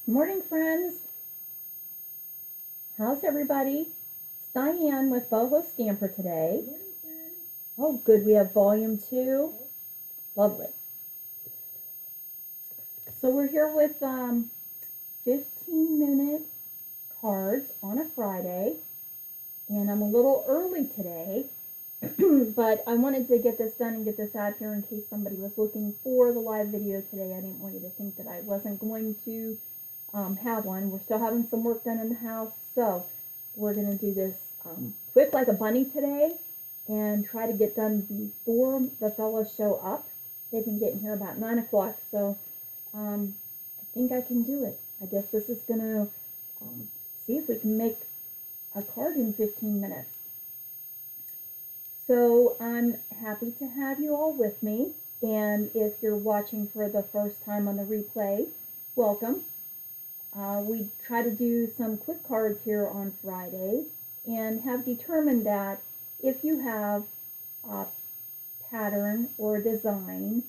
Morning, friends. How's everybody? It's Diane with BohoStamper today. Oh, good. We have volume 2. Lovely. So we're here with 15-minute cards on a Friday. And I'm a little early today. But I wanted to get this done and get this out here in case somebody was looking for the live video today. I didn't want you to think that I wasn't going to have one. We're still having some work done in the house, so we're going to do this quick like a bunny today and try to get done before the fellas show up. They've been getting here about 9 o'clock, so I think I can do it. I guess this is going to see if we can make a card in 15 minutes. So I'm happy to have you all with me, and if you're watching for the first time on the replay, welcome. We try to do some quick cards here on Friday and have determined that if you have a pattern or design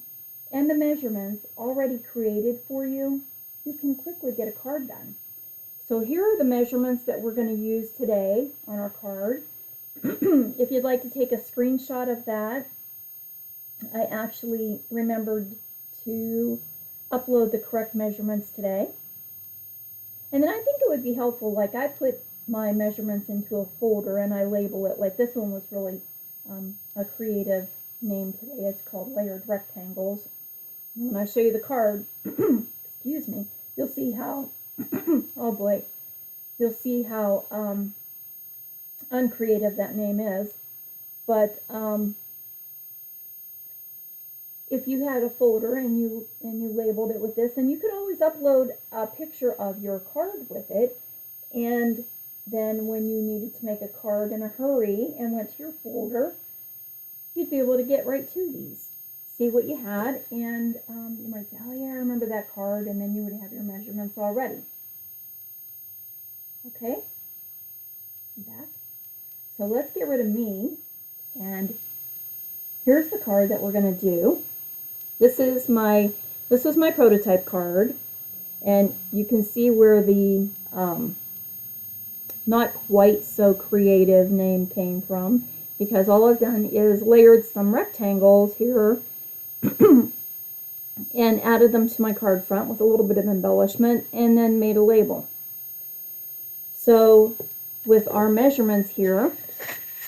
and the measurements already created for you, you can quickly get a card done. So here are the measurements that we're going to use today on our card. If you'd like to take a screenshot of that, I actually remembered to upload the correct measurements today. And then I think it would be helpful, like I put my measurements into a folder and I label it, like this one was really a creative name today. It's called Layered Rectangles. And when I show you the card, excuse me, you'll see how, oh boy, you'll see how uncreative that name is. But if you had a folder and you labeled it with this, and you could always upload a picture of your card with it, and then when you needed to make a card in a hurry and went to your folder, you'd be able to get right to these, see what you had, and you might say, oh yeah, I remember that card, and then you would have your measurements already. Okay, back. So let's get rid of me, and here's the card that we're going to do. This was my prototype card, and you can see where the not quite so creative name came from, because all I've done is layered some rectangles here and added them to my card front with a little bit of embellishment and then made a label. So with our measurements here,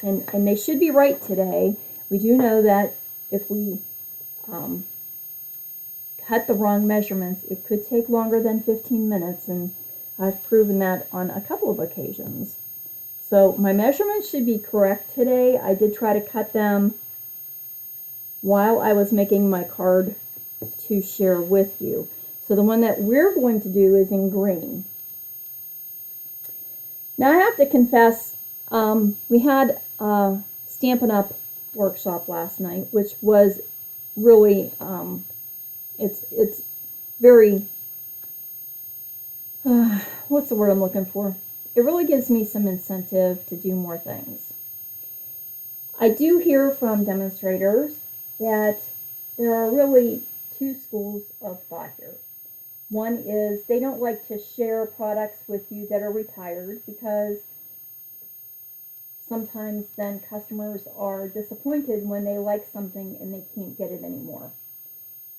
and they should be right today, we do know that if we cut the wrong measurements, it could take longer than 15 minutes, and I've proven that on a couple of occasions. So my measurements should be correct today. I did try to cut them while I was making my card to share with you. So the one that we're going to do is in green. Now I have to confess, we had a Stampin' Up! Workshop last night, which was really, it's very, what's the word I'm looking for? It really gives me some incentive to do more things. I do hear from demonstrators that there are really two schools of thought here. One is they don't like to share products with you that are retired, because sometimes then customers are disappointed when they like something and they can't get it anymore.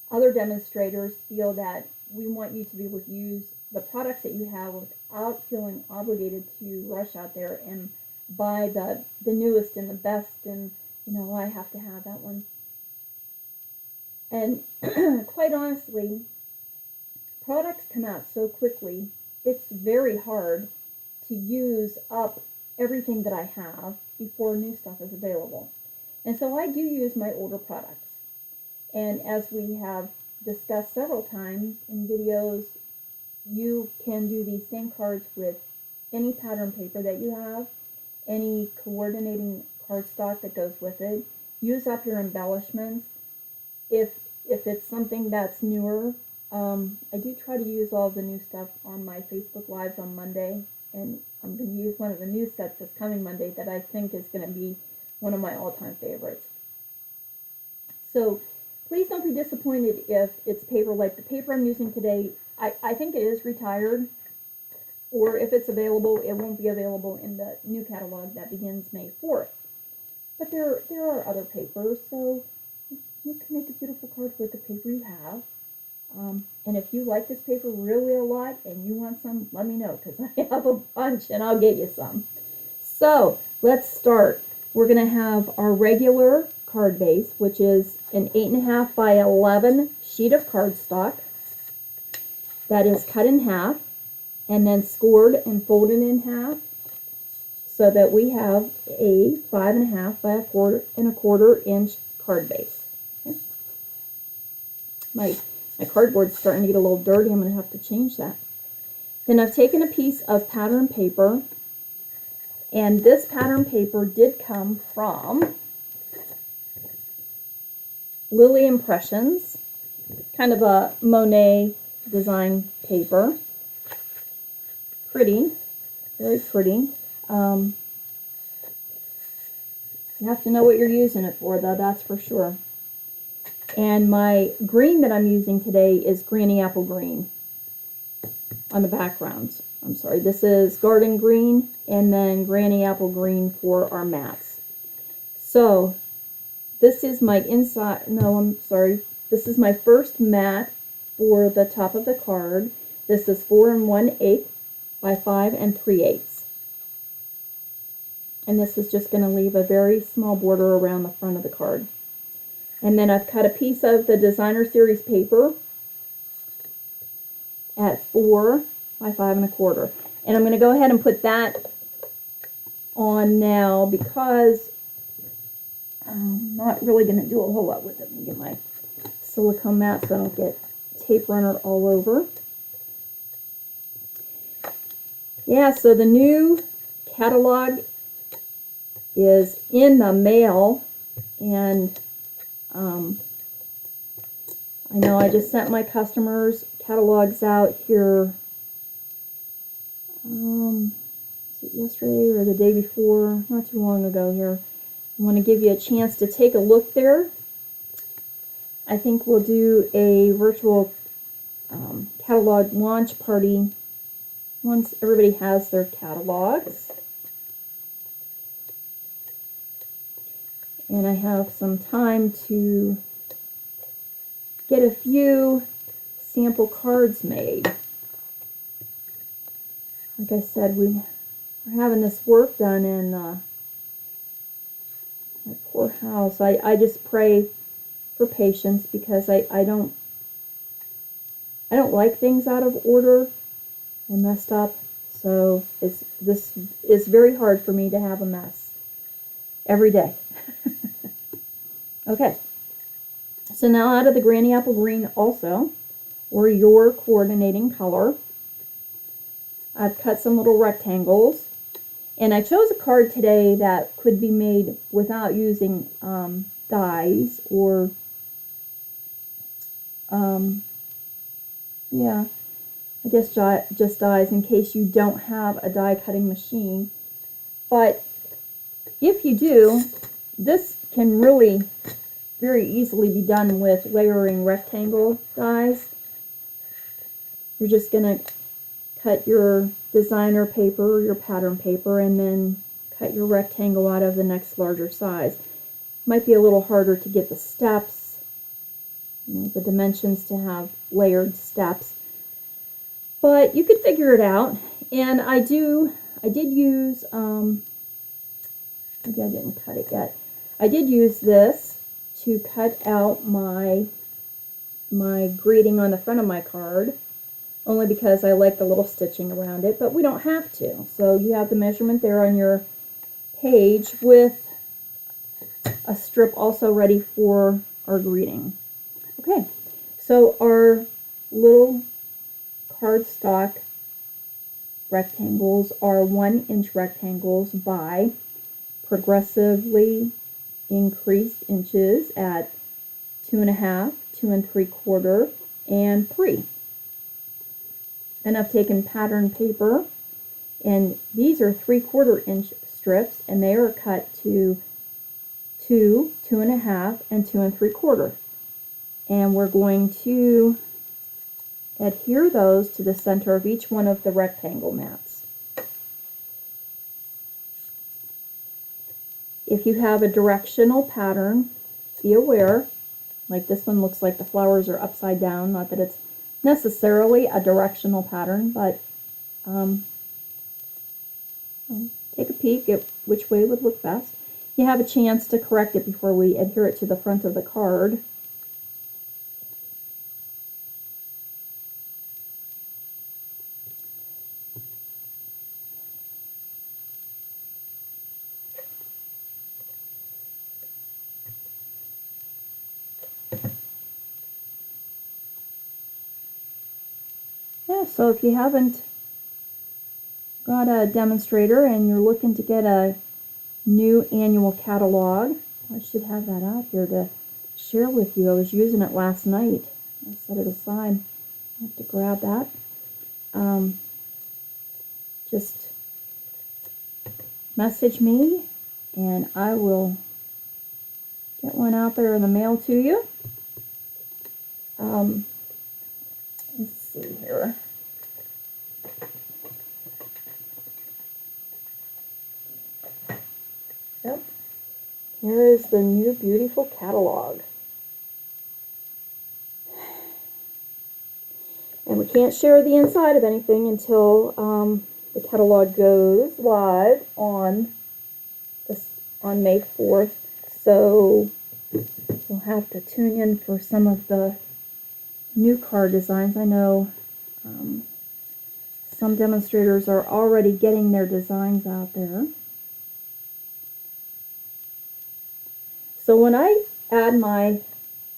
Other demonstrators feel that we want you to be able to use the products that you have without feeling obligated to rush out there and buy the newest and the best, and you know, I have to have that one. And quite honestly, products come out so quickly, it's very hard to use up everything that I have before new stuff is available. And so I do use my older products. And as we have discussed several times in videos, you can do these same cards with any pattern paper that you have, any coordinating cardstock that goes with it. Use up your embellishments. If it's something that's newer, I do try to use all the new stuff on my Facebook Lives on Monday, and I'm going to use one of the new sets this coming Monday that I think is going to be one of my all-time favorites. So please don't be disappointed if it's paper. Like the paper I'm using today, I think it is retired, or if it's available, it won't be available in the new catalog that begins May 4th. But there are other papers, so you can make a beautiful card with the paper you have. And if you like this paper really a lot and you want some, let me know, because I have a bunch and I'll get you some. So let's start. We're going to have our regular card base, which is an 8.5 by 11 sheet of cardstock that is cut in half and then scored and folded in half, so that we have a 5.5 by 4.25 inch card base. Okay. My cardboard's starting to get a little dirty. I'm going to have to change that. Then I've taken a piece of pattern paper, and this pattern paper did come from Lily Impressions, kind of a Monet design paper. Pretty, very pretty. You have to know what you're using it for, though, that's for sure. And my green that I'm using today is Granny Apple Green on the backgrounds. I'm sorry, this is Garden Green and then Granny Apple Green for our mats. So this is my inside, no, I'm sorry, this is my first mat for the top of the card. This is 4 1/8 by 5 3/8. And this is just going to leave a very small border around the front of the card. And then I've cut a piece of the Designer Series paper at 4 by 5 1/4. And I'm going to go ahead and put that on now because I'm not really going to do a whole lot with it. Let me get my silicone mat so I don't get tape runner all over. Yeah, so the new catalog is in the mail, and I know I just sent my customers catalogs out here, was it yesterday or the day before? Not too long ago here. I want to give you a chance to take a look there. I think we'll do a virtual catalog launch party once everybody has their catalogs. And I have some time to get a few sample cards made. Like I said, we're having this work done in my poor house. I just pray for patience because I don't like things out of order and messed up. So this is very hard for me to have a mess every day. Okay, so now out of the Granny Apple Green also, or your coordinating color, I've cut some little rectangles, and I chose a card today that could be made without using dies or, yeah, I guess just dies in case you don't have a die cutting machine. But if you do, this can really very easily be done with layering rectangle dies. You're just going to cut your designer paper, your pattern paper, and then cut your rectangle out of the next larger size. Might be a little harder to get the steps, the dimensions to have layered steps, but you could figure it out. And I did use, maybe I didn't cut it yet. I did use this to cut out my greeting on the front of my card, only because I like the little stitching around it, but we don't have to. So you have the measurement there on your page with a strip also ready for our greeting. Okay, so our little cardstock rectangles are 1 inch rectangles by progressively increased inches at 2.5, 2 3/4, and 3. And I've taken pattern paper, and these are 3/4 inch strips, and they are cut to 2, 2.5, and 2 3/4. And we're going to adhere those to the center of each one of the rectangle mats. If you have a directional pattern, be aware, like this one looks like the flowers are upside down, not that it's necessarily a directional pattern, but take a peek at which way would look best. You have a chance to correct it before we adhere it to the front of the card. Yeah, so if you haven't got a demonstrator and you're looking to get a new annual catalog, I should have that out here to share with you. I was using it last night. I set it aside. I have to grab that. Just message me and I will get one out there in the mail to you. Let's see here. Yep. Here is the new beautiful catalog. And we can't share the inside of anything until the catalog goes live on May 4th. So we'll have to tune in for some of the new card designs. I know some demonstrators are already getting their designs out there. So when I add my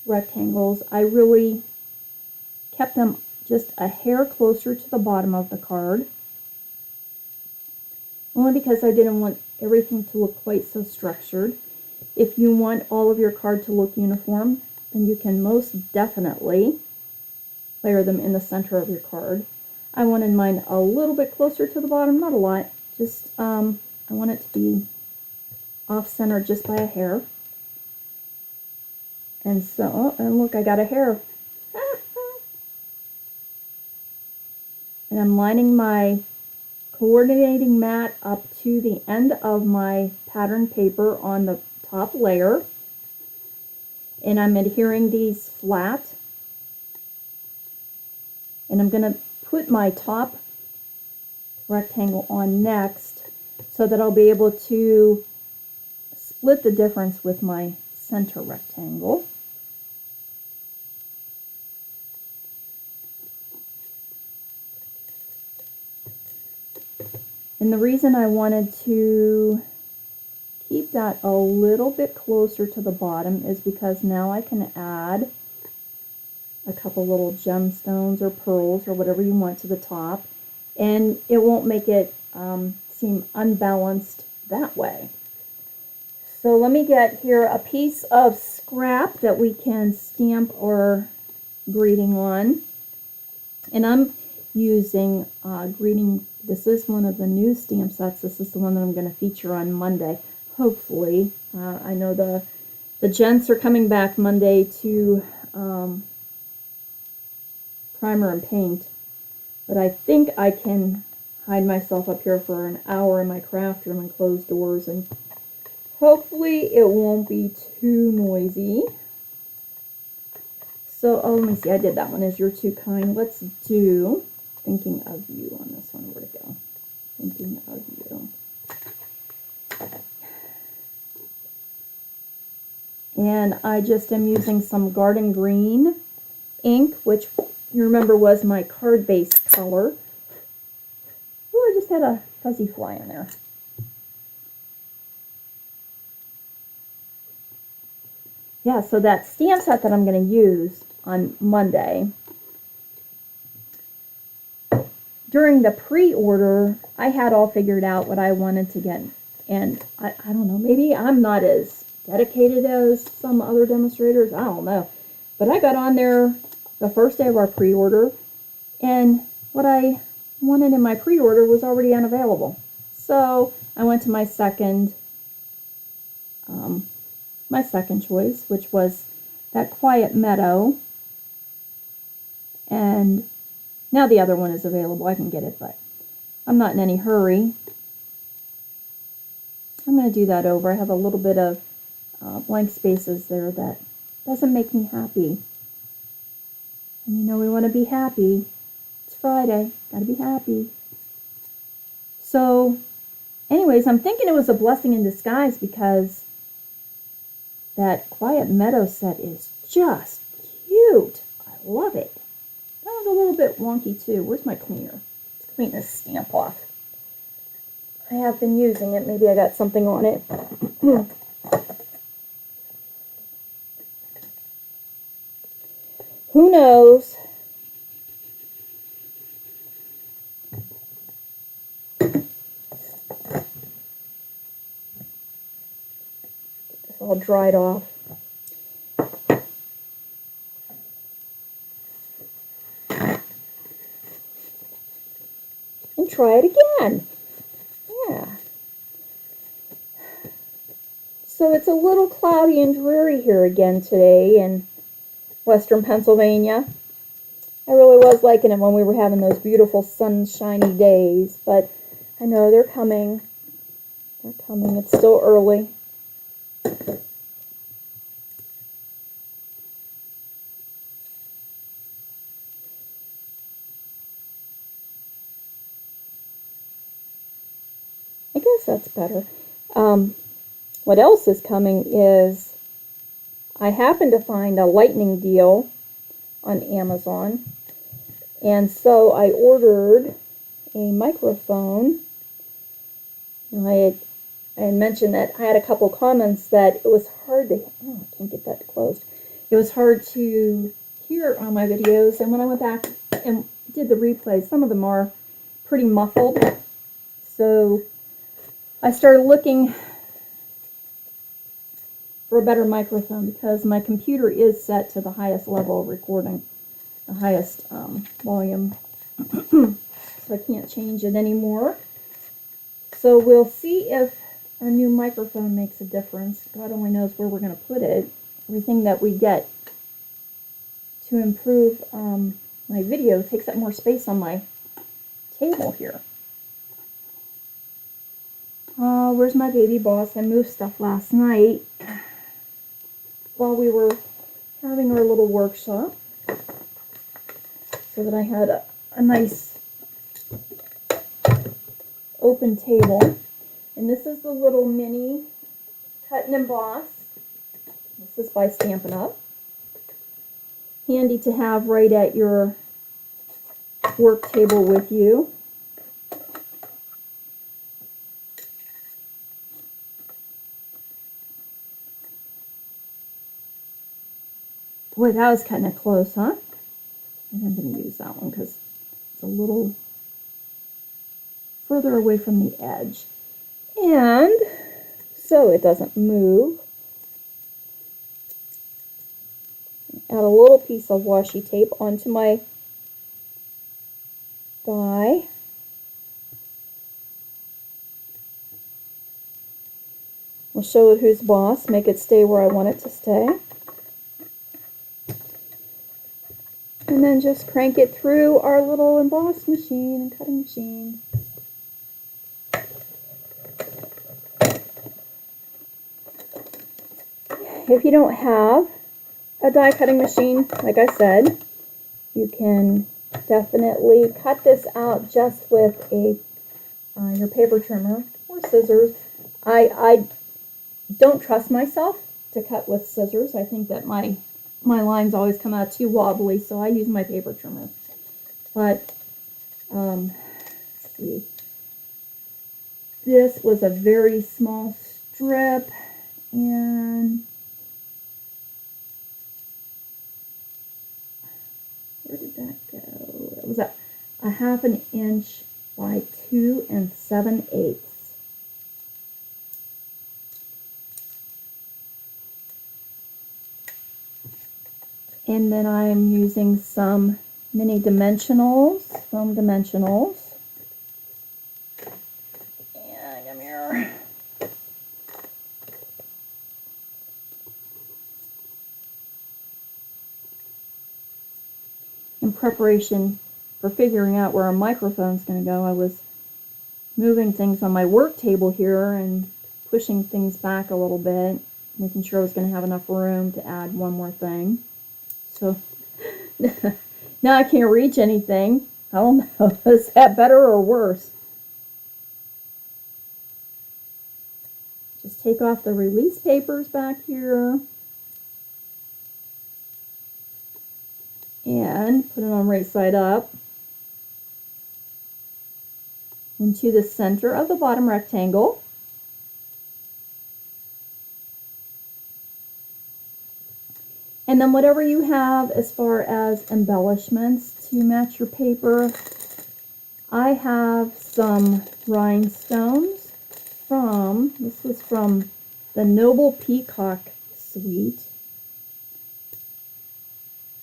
rectangles, I really kept them just a hair closer to the bottom of the card, only because I didn't want everything to look quite so structured. If you want all of your card to look uniform, then you can most definitely layer them in the center of your card. I wanted mine a little bit closer to the bottom, not a lot, just I want it to be off-center just by a hair. And so, and look, I got a hair. And I'm lining my coordinating mat up to the end of my pattern paper on the top layer. And I'm adhering these flat. And I'm going to put my top rectangle on next so that I'll be able to split the difference with my center rectangle. And the reason I wanted to keep that a little bit closer to the bottom is because now I can add a couple little gemstones or pearls or whatever you want to the top, and it won't make it seem unbalanced that way. So let me get here a piece of scrap that we can stamp our greeting on, and I'm using greeting. This is one of the new stamp sets. This is the one that I'm going to feature on Monday, hopefully. I know the gents are coming back Monday to primer and paint, but I think I can hide myself up here for an hour in my craft room and close doors, and hopefully it won't be too noisy. So, oh, let me see, I did that one as You're Too Kind. Let's do Thinking of You on this one. Where'd it go? Thinking of You. And I just am using some Garden Green ink, which you remember was my card base color. Oh, I just had a fuzzy fly in there. Yeah, so that stamp set that I'm going to use on Monday, during the pre-order, I had all figured out what I wanted to get. And I don't know, maybe I'm not as dedicated as some other demonstrators. I don't know. But I got on there the first day of our pre-order, and what I wanted in my pre-order was already unavailable. So I went to my second choice, which was that Quiet Meadow. And Now the other one is available. I can get it, but I'm not in any hurry. I'm going to do that over. I have a little bit of blank spaces there that doesn't make me happy. And you know we want to be happy. It's Friday. Got to be happy. So, anyways, I'm thinking it was a blessing in disguise because that Quiet Meadow set is just cute. I love it. That was a little bit wonky too. Where's my cleaner? Let's clean this stamp off. I have been using it. Maybe I got something on it. Who knows? It's all dried off. And try it again. Yeah. So it's a little cloudy and dreary here again today in Western Pennsylvania. I really was liking it when we were having those beautiful sunshiny days, but I know they're coming. They're coming. It's still early. I guess that's better. What else is coming is I happened to find a lightning deal on Amazon, and so I ordered a microphone. I had mentioned that I had a couple comments that it was hard to, oh, I can't get that closed. It was hard to hear on my videos, and when I went back and did the replays, some of them are pretty muffled. So I started looking for a better microphone because my computer is set to the highest level of recording, the highest volume, so I can't change it anymore. So we'll see if our new microphone makes a difference. God only knows where we're going to put it. Everything that we get to improve my video takes up more space on my table here. Where's my baby boss? I moved stuff last night while we were having our little workshop so that I had a nice open table. And this is the little mini cut and emboss. This is by Stampin' Up. Handy to have right at your work table with you. Boy, that was kind of close, huh? I'm going to use that one because it's a little further away from the edge. And so it doesn't move. Add a little piece of washi tape onto my die. I'll show it who's boss, make it stay where I want it to stay. And then just crank it through our little emboss machine and cutting machine. If you don't have a die cutting machine, like I said, you can definitely cut this out just with a your paper trimmer or scissors. I don't trust myself to cut with scissors. I think that my lines always come out too wobbly, so I use my paper trimmer. But let's see. This was a very small strip, and where did that go? It was a 1/2 inch by 2 7/8. And then I'm using some mini dimensionals, foam dimensionals. And come here. In preparation for figuring out where our microphone's going to go. I was moving things on my work table here and pushing things back a little bit, making sure I was going to have enough room to add one more thing. So now I can't reach anything. I don't know, is that better or worse? Just take off the release papers back here and put it on right side up into the center of the bottom rectangle. And then whatever you have as far as embellishments to match your paper. I have some rhinestones this was from the Noble Peacock suite,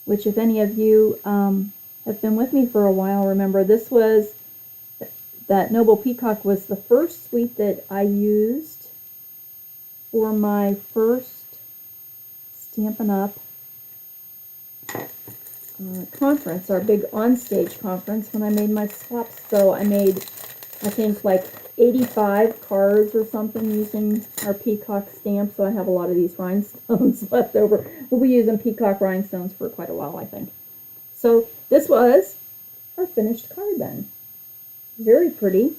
which if any of you have been with me for a while, remember that Noble Peacock was the first suite that I used for my first Stampin' Up! Conference, our big onstage conference when I made my swaps. So I made, I think, like 85 cards or something using our peacock stamp. So I have a lot of these rhinestones left over. We'll be using peacock rhinestones for quite a while, I think. So this was our finished card then. Very pretty.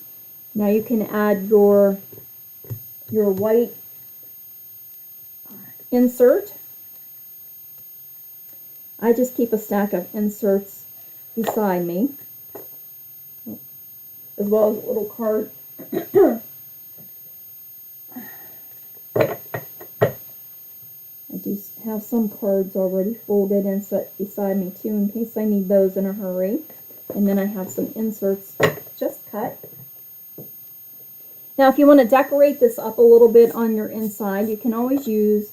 Now you can add your white insert. I just keep a stack of inserts beside me, as well as a little card. I do have some cards already folded and set beside me too, in case I need those in a hurry. And then I have some inserts just cut. Now, if you want to decorate this up a little bit on your inside, you can always use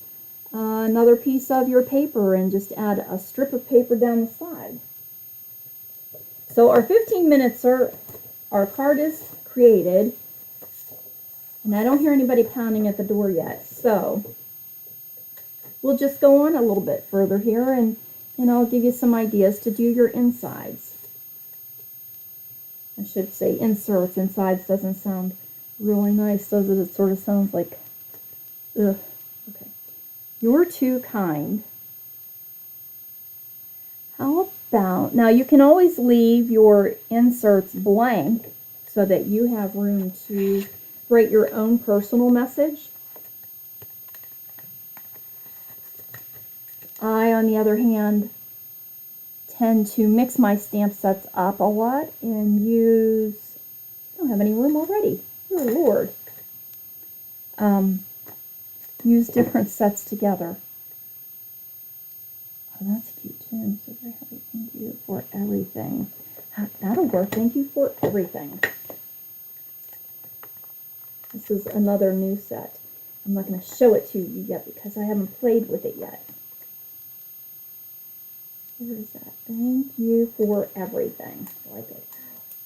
another piece of your paper and just add a strip of paper down the side. So our 15 minutes our card is created, and I don't hear anybody pounding at the door yet. So we'll just go on a little bit further here, and I'll give you some ideas to do your insides. I should say inserts. Insides doesn't sound really nice, does it? It sort of sounds like, ugh. You're too kind. How about, now you can always leave your inserts blank so that you have room to write your own personal message. I, on the other hand, tend to mix my stamp sets up a lot and use, I don't have any room already. Oh, Lord. Use different sets together. Oh, that's cute too. So very happy. Thank you for everything. That'll work. Thank you for everything. This is another new set. I'm not going to show it to you yet because I haven't played with it yet. Where is that? Thank you for everything. I like it.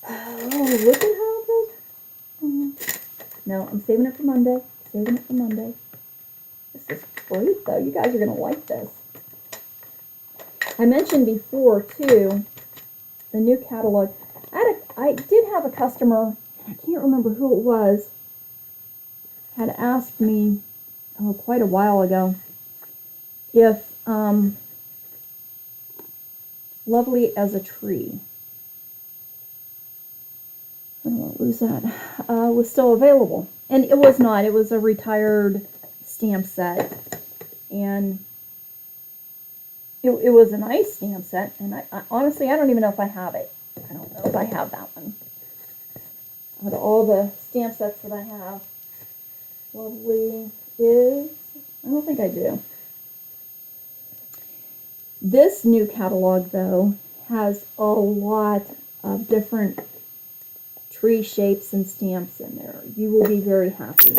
Oh, look at how it goes. No, I'm saving it for Monday. Saving it for Monday. This is great, though. You guys are going to like this. I mentioned before, too, the new catalog. I did have a customer, I can't remember who it was, had asked me quite a while ago if Lovely as a Tree, I don't want to lose that, was still available. And it was not. It was a retired stamp set, and it was a nice stamp set, and I honestly, I don't even know if I have it. I don't know if I have that one. Out of all the stamp sets that I have, Lovely is, I don't think I do. This new catalog, though, has a lot of different tree shapes and stamps in there. You will be very happy.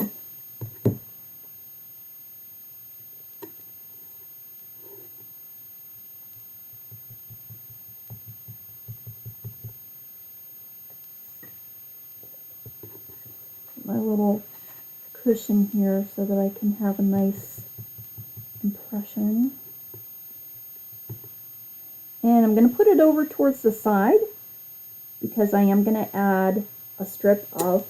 My little cushion here so that I can have a nice impression. And I'm going to put it over towards the side because I am going to add a strip of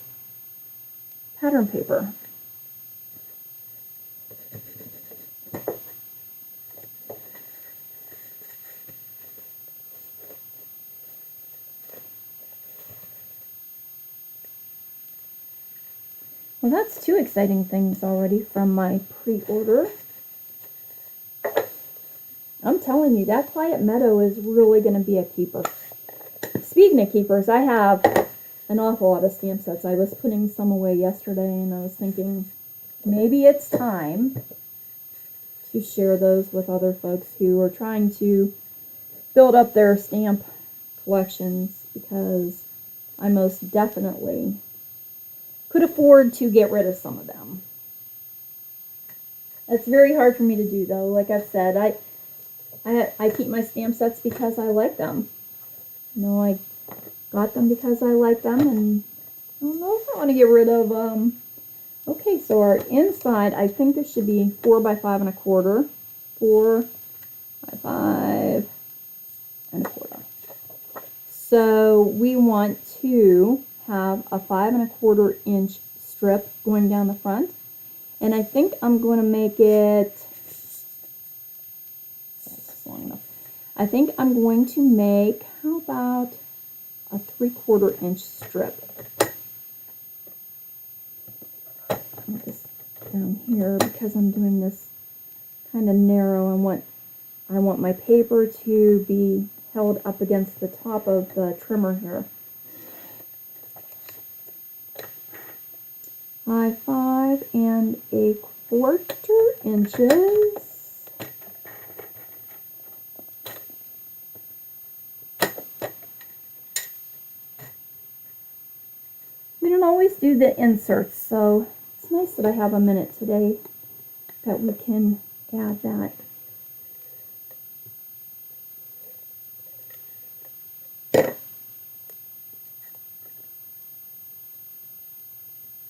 pattern paper. Well, that's two exciting things already from my pre-order. I'm telling you, that Quiet Meadow is really going to be a keeper. Speaking of keepers, I have an awful lot of stamp sets. I was putting some away yesterday, and I was thinking maybe it's time to share those with other folks who are trying to build up their stamp collections, because I most definitely could afford to get rid of some of them. It's very hard for me to do, though. Like I've said, I keep my stamp sets because I like them. You know, I got them because I like them, and I don't know if I want to get rid of them. Okay, so our inside, I think this should be 4 by 5 1/4. 4 by 5 1/4. So we want to have a 5 1/4 inch strip going down the front, and I think I'm going to make it, that's long enough. I think I'm going to make, how about a 3/4 inch strip. Put this down here because I'm doing this kind of narrow, and I want my paper to be held up against the top of the trimmer here. 5 1/4 inches. We don't always do the inserts, so it's nice that I have a minute today that we can add that.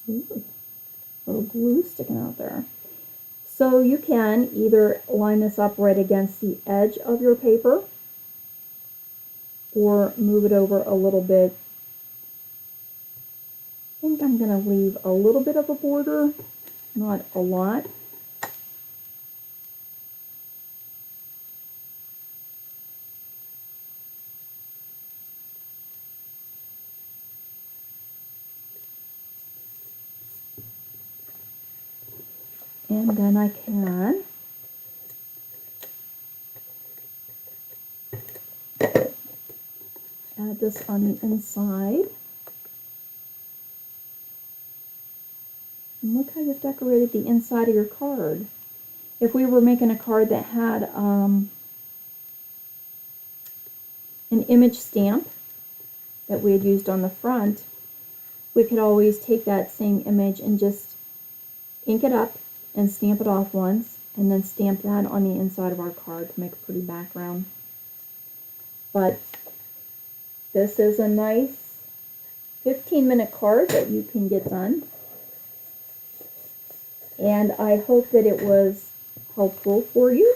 Ooh, little glue sticking out there. So you can either line this up right against the edge of your paper, or move it over a little bit. I think I'm going to leave a little bit of a border, not a lot. And then I can add this on the inside. And look how you've decorated the inside of your card. If we were making a card that had an image stamp that we had used on the front, we could always take that same image and just ink it up and stamp it off once, and then stamp that on the inside of our card to make a pretty background. But this is a nice 15-minute card that you can get done. And I hope that it was helpful for you.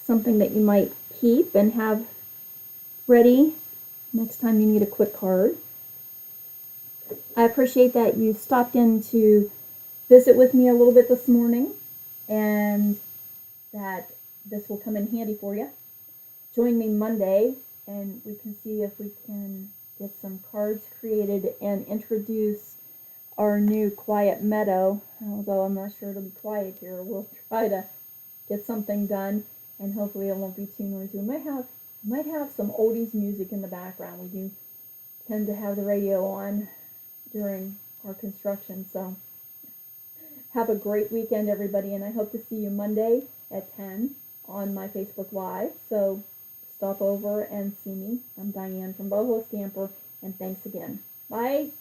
Something that you might keep and have ready next time you need a quick card. I appreciate that you stopped in to visit with me a little bit this morning, and that this will come in handy for you. Join me Monday, and we can see if we can get some cards created and introduce our new Quiet Meadow. Although I'm not sure it'll be quiet here, we'll try to get something done, and hopefully it won't be too noisy. We might have some oldies music in the background. We do tend to have the radio on during our construction. So have a great weekend, everybody, and I hope to see you Monday at 10 on my Facebook Live. So stop over and see me. I'm Diane from BohoStamper, and thanks again. Bye.